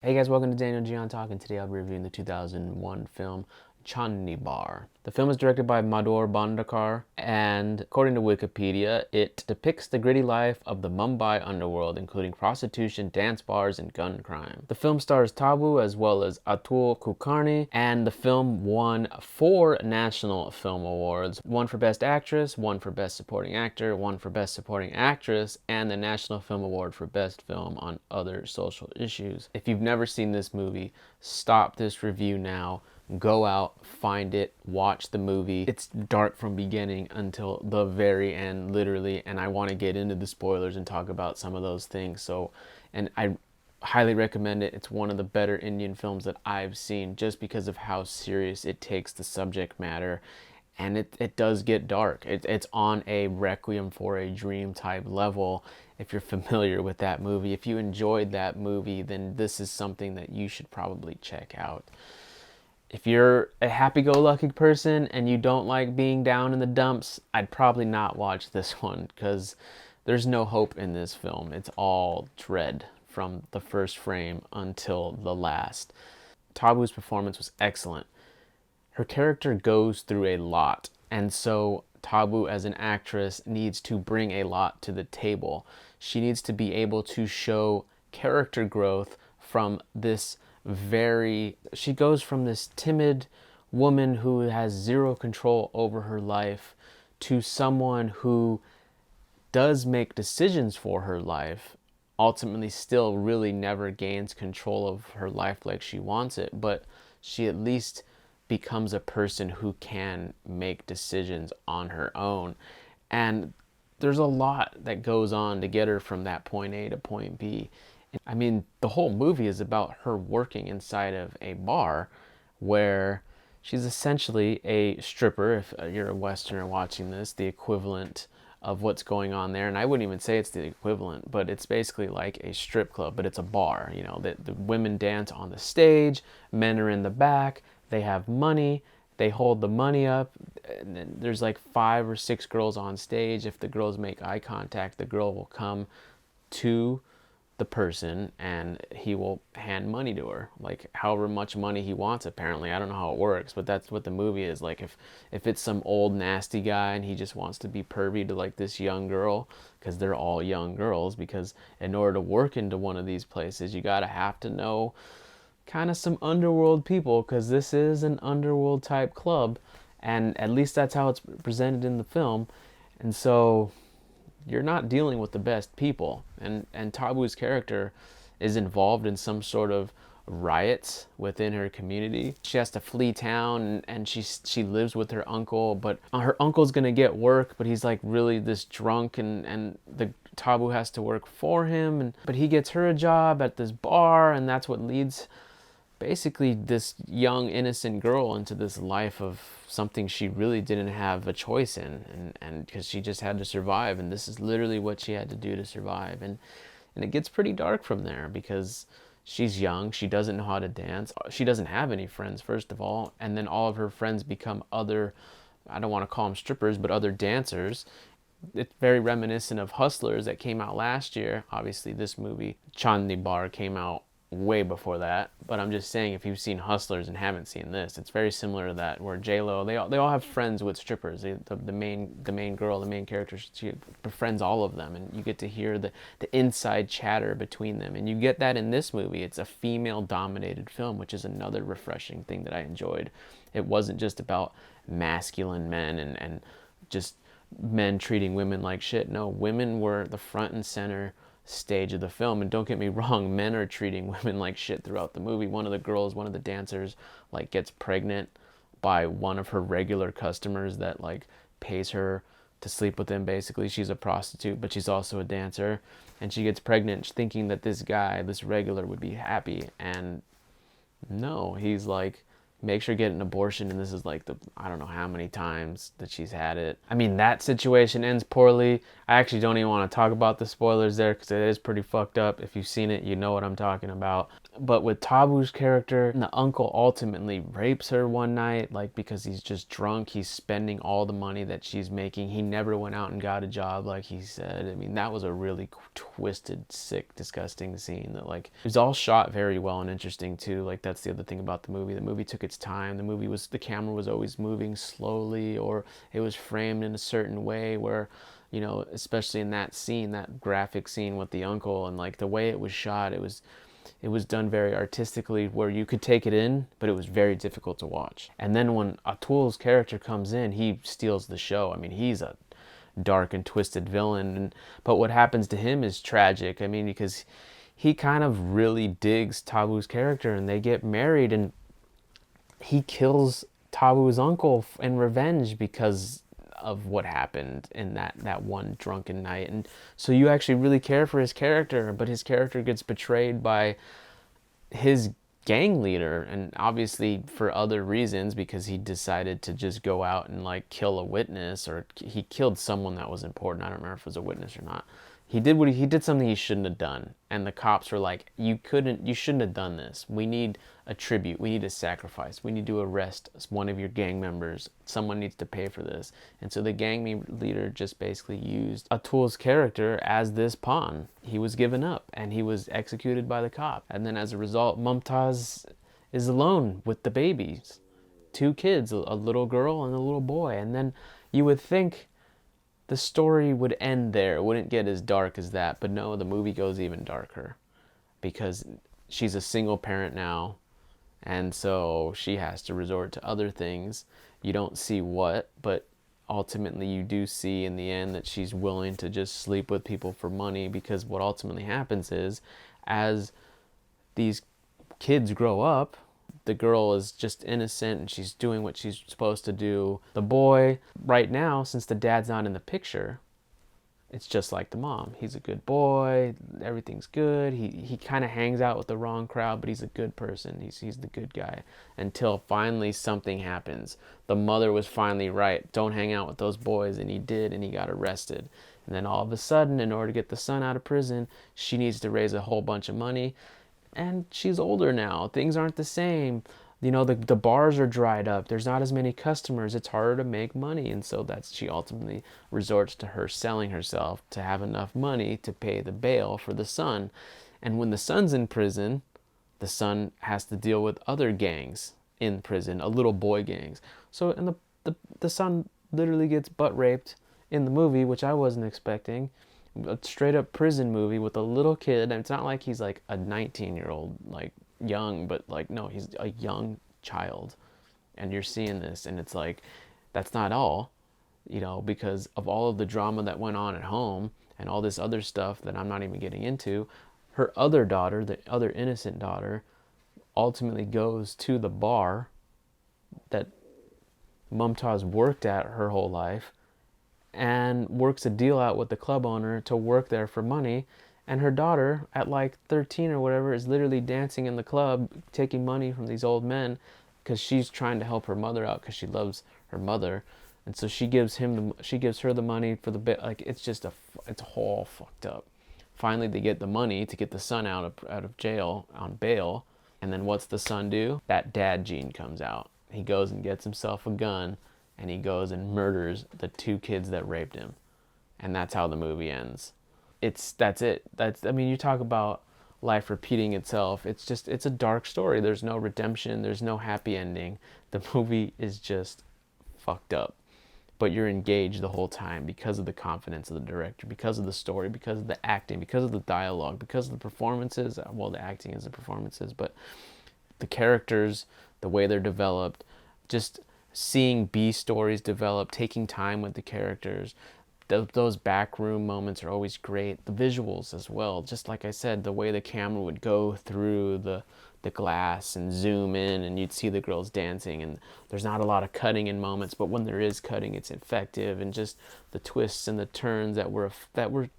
Hey guys, welcome to Daniel Gian Talking. Today I'll be reviewing the 2001 film Chandni Bar. The film is directed by Madhur Bhandarkar, and according to Wikipedia, it depicts the gritty life of the Mumbai underworld, including prostitution, dance bars, and gun crime. The film stars Tabu as well as Atul Kulkarni, and the film won 4 National Film Awards, one for Best Actress, one for Best Supporting Actor, one for Best Supporting Actress, and the National Film Award for Best Film on Other Social Issues. If you've never seen this movie, stop this review now. Go out, find it, watch the movie. It's dark from beginning until the very end, literally, and I want to get into the spoilers and talk about some of those things. And I highly recommend it. It's one of the better Indian films that I've seen just because of how serious it takes the subject matter. And it does get dark. It's on a Requiem for a Dream type level. If you're familiar with that movie, if you enjoyed that movie, then this is something that you should probably check out. If you're a happy-go-lucky person and you don't like being down in the dumps, I'd probably not watch this one because there's no hope in this film. It's all dread from the first frame until the last. Tabu's performance was excellent. Her character goes through a lot, and so Tabu as an actress needs to bring a lot to the table. She needs to be able to show character growth from this she goes from this timid woman who has zero control over her life to someone who does make decisions for her life, ultimately still really never gains control of her life like she wants it, but she at least becomes a person who can make decisions on her own. And there's a lot that goes on to get her from that point A to point B. I mean, the whole movie is about her working inside of a bar where she's essentially a stripper. If you're a Westerner watching this, the equivalent of what's going on there. And I wouldn't even say it's the equivalent, but it's basically like a strip club, but it's a bar. You know, the women dance on the stage, men are in the back, they have money, they hold the money up, and then there's like 5 or 6 girls on stage. If the girls make eye contact, the girl will come to the person and he will hand money to her, like however much money he wants. Apparently, I don't know how it works, but that's what the movie is like. If it's some old nasty guy and he just wants to be pervy to like this young girl, because they're all young girls, because in order to work into one of these places you gotta have to know kind of some underworld people, because this is an underworld type club, and at least that's how it's presented in the film. And so you're not dealing with the best people. And Tabu's character is involved in some sort of riots within her community. She has to flee town, and she lives with her uncle, but her uncle's gonna get work, but he's like really this drunk, and the Tabu has to work for him, but he gets her a job at this bar, and that's what leads basically this young innocent girl into this life of something she really didn't have a choice in, and because she just had to survive, and this is literally what she had to do to survive. And it gets pretty dark from there because she's young, she doesn't know how to dance, she doesn't have any friends, first of all, and then all of her friends become other, I don't want to call them strippers, but other dancers. It's very reminiscent of Hustlers that came out last year. Obviously this movie Chandni Bar came out way before that, but I'm just saying, if you've seen Hustlers and haven't seen this, it's very similar to that, where J-Lo, they all have friends with strippers. The main girl, the main character, she befriends all of them, and you get to hear the inside chatter between them, and you get that in this movie. It's a female dominated film, which is another refreshing thing that I enjoyed. It wasn't just about masculine men and just men treating women like shit. No, women were the front and center stage of the film. And don't get me wrong, men are treating women like shit throughout the movie. One of the girls, one of the dancers, like gets pregnant by one of her regular customers that like pays her to sleep with him. Basically, she's a prostitute, but she's also a dancer, and she gets pregnant thinking that this guy, this regular, would be happy. And no, he's like makes her get an abortion, and this is like the, I don't know how many times that she's had it. I mean, that situation ends poorly. I actually don't even want to talk about the spoilers there because it is pretty fucked up. If you've seen it, you know what I'm talking about. But with Tabu's character, the uncle ultimately rapes her one night, like because he's just drunk. He's spending all the money that she's making. He never went out and got a job, like he said. I mean, that was a really twisted, sick, disgusting scene that, like, it was all shot very well and interesting too. Like, that's the other thing about the movie. The movie took its time. The camera was always moving slowly, or it was framed in a certain way where, you know, especially in that scene, that graphic scene with the uncle, and like the way it was shot, it was done very artistically where you could take it in, but it was very difficult to watch. And then when Atul's character comes in, he steals the show. I mean, he's a dark and twisted villain, but what happens to him is tragic. I mean, because he kind of really digs Tabu's character, and they get married, and he kills Tabu's uncle in revenge because of what happened in that one drunken night. And so you actually really care for his character, but his character gets betrayed by his gang leader, and obviously for other reasons, because he decided to just go out and like kill a witness, or he killed someone that was important. I don't remember if it was a witness or not. He did something he shouldn't have done, and the cops were like, you shouldn't have done this. We need a tribute, we need a sacrifice, we need to arrest one of your gang members, someone needs to pay for this. And so the gang leader just basically used Atul's character as this pawn. He was given up and he was executed by the cop, and then as a result, Mumtaz is alone with the babies, two kids, a little girl and a little boy. And then you would think the story would end there. It wouldn't get as dark as that. But no, the movie goes even darker because she's a single parent now. And so she has to resort to other things. You don't see what, but ultimately you do see in the end that she's willing to just sleep with people for money, because what ultimately happens is, as these kids grow up, the girl is just innocent and she's doing what she's supposed to do. The boy, right now, since the dad's not in the picture, it's just like the mom. He's a good boy. Everything's good. He kind of hangs out with the wrong crowd, but he's a good person. He's the good guy. Until finally something happens. The mother was finally right. Don't hang out with those boys. And he did, and he got arrested. And then all of a sudden, in order to get the son out of prison, she needs to raise a whole bunch of money. And she's older now. Things aren't the same. You know, the bars are dried up. There's not as many customers. It's harder to make money. And so she ultimately resorts to her selling herself to have enough money to pay the bail for the son. And when the son's in prison, the son has to deal with other gangs in prison, a little boy gangs. So, and the son literally gets butt raped in the movie, which I wasn't expecting. A straight up prison movie with a little kid. And it's not like he's like a 19-year-old, like young, but like, no, he's a young child. And you're seeing this, and it's like, that's not all, you know, because of all of the drama that went on at home and all this other stuff that I'm not even getting into. Her other daughter, the other innocent daughter, ultimately goes to the bar that Mumtaz worked at her whole life, and works a deal out with the club owner to work there for money. And her daughter, at like 13 or whatever, is literally dancing in the club, taking money from these old men, because she's trying to help her mother out because she loves her mother. And so she gives her the money for the bit. Like, it's all fucked up. Finally, they get the money to get the son out of jail on bail. And then what's the son do? That dad gene comes out. He goes and gets himself a gun, and he goes and murders the two kids that raped him. And that's how the movie ends. That's it. I mean, you talk about life repeating itself. It's a dark story. There's no redemption. There's no happy ending. The movie is just fucked up. But you're engaged the whole time because of the confidence of the director, because of the story, because of the acting, because of the dialogue, because of the performances. Well, the acting is the performances, but the characters, the way they're developed, just seeing B stories develop, taking time with the characters. Those backroom moments are always great. The visuals as well. Just like I said, the way the camera would go through the glass and zoom in, and you'd see the girls dancing, and there's not a lot of cutting in moments, but when there is cutting, it's effective. And just the twists and the turns that were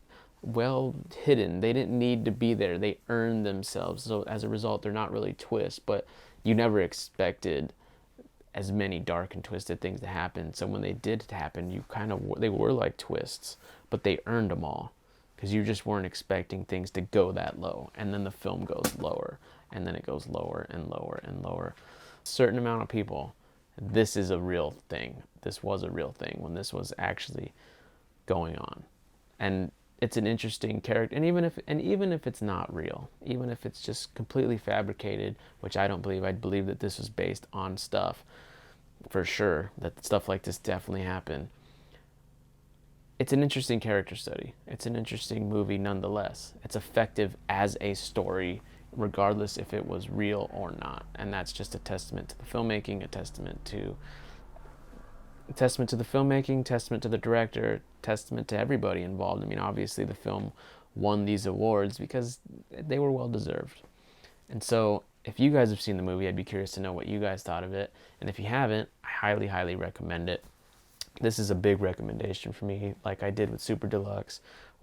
well hidden. They didn't need to be there. They earned themselves. So as a result, they're not really twists, but you never expected as many dark and twisted things to happen. So when they did happen, they were like twists, but they earned them all because you just weren't expecting things to go that low. And then the film goes lower, and then it goes lower and lower and lower. A certain amount of people, this is a real thing. This was a real thing when this was actually going on. And it's an interesting character, and even if it's not real, even if it's just completely fabricated, which I don't believe. I believe that this was based on stuff for sure, that stuff like this definitely happened. It's an interesting character study. It's an interesting movie nonetheless. It's effective as a story regardless if it was real or not, and that's just a testament to the filmmaking, a testament to the filmmaking, testament to the director, testament to everybody involved. I mean, obviously the film won these awards because they were well deserved. And so if you guys have seen the movie, I'd be curious to know what you guys thought of it. And if you haven't, I highly, highly recommend it. This is a big recommendation for me, like I did with Super Deluxe,